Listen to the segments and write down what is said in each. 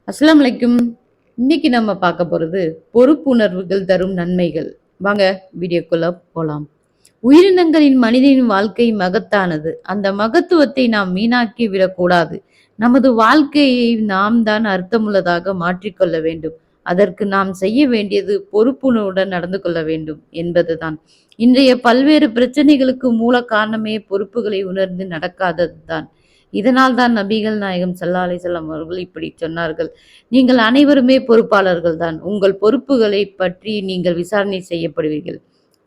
அஸ்ஸலாமு அலைக்கும். இன்னைக்கு நம்ம பார்க்க போறது பொறுப்புணர்வுகள் தரும் நன்மைகள். வாங்க வீடியோக்குள்ள போலாம். உயிரினங்களின் மனிதனின் வாழ்க்கை மகத்தானது. அந்த மகத்துவத்தை நாம் வீணாக்கி விடக்கூடாது. நமது வாழ்க்கையை நாம் தான் அர்த்தமுள்ளதாக மாற்றிக்கொள்ள வேண்டும். அதற்கு நாம் செய்ய வேண்டியது பொறுப்புணர்வுடன் நடந்து கொள்ள வேண்டும் என்பதுதான். இன்றைய பல்வேறு பிரச்சனைகளுக்கு மூல காரணமே பொறுப்புகளை உணர்ந்து நடக்காததுதான். இதனால் தான் நபிகள் நாயகம் ஸல்லல்லாஹு அலைஹி வஸல்லம் அவர்கள் இப்படி சொன்னார்கள். நீங்கள் அனைவருமே பொறுப்பாளர்கள் தான். உங்கள் பொறுப்புகளை பற்றி நீங்கள் விசாரணை செய்யப்படுவீர்கள்.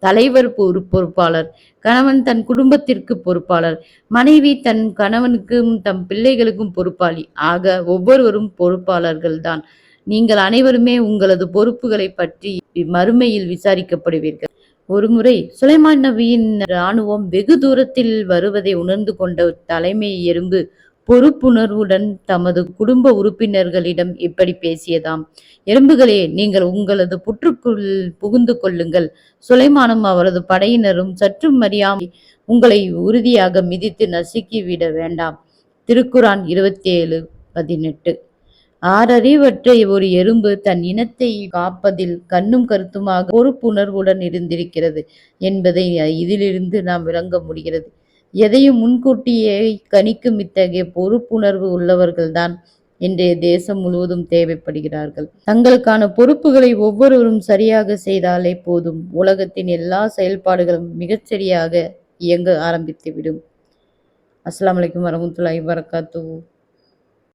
தலைவர் பொறுப்பாளர், கணவன் தன் குடும்பத்திற்கு பொறுப்பாளர், மனைவி தன் கணவனுக்கும் தம் பிள்ளைகளுக்கும் பொறுப்பாளி. ஆக ஒவ்வொருவரும் பொறுப்பாளர்கள் தான். நீங்கள் அனைவருமே உங்களது பொறுப்புகளை பற்றி மறுமையில் விசாரிக்கப்படுவீர்கள். ஒருமுறை சுலைமான் நபியின் இராணுவம் வெகு தூரத்தில் வருவதை உணர்ந்து கொண்ட தலைமை எறும்பு பொறுப்புணர்வுடன் தமது குடும்ப உறுப்பினர்களிடம் இப்படி பேசியதாம். எறும்புகளே, நீங்கள் உங்களது புற்றுக்குள் புகுந்து கொள்ளுங்கள். சுலைமானும் அவரது படையினரும் சற்றும் அறியாமல் உங்களை உறுதியாக மிதித்து நசுக்கிவிட வேண்டாம். திருக்குரான் 27:18. ஆறறிவற்ற ஒரு எறும்பு தன் இனத்தை காப்பதில் கண்ணும் கருத்துமாக பொறுப்புணர்வுடன் இருந்திருக்கிறது என்பதை இதிலிருந்து நாம் விளங்க முடிகிறது. எதையும் முன்கூட்டியே கணிக்கும் இத்தகைய பொறுப்புணர்வு உள்ளவர்கள்தான் இன்றைய தேசம் முழுவதும் தேவைப்படுகிறார்கள். தங்களுக்கான பொறுப்புகளை ஒவ்வொருவரும் சரியாக செய்தாலே போதும், உலகத்தின் எல்லா செயல்பாடுகளும் மிகச்சரியாக இயங்க ஆரம்பித்துவிடும். அஸ்ஸலாமு அலைக்கும் வரஹ்மத்துல்லாஹி வபரகாத்துஹு.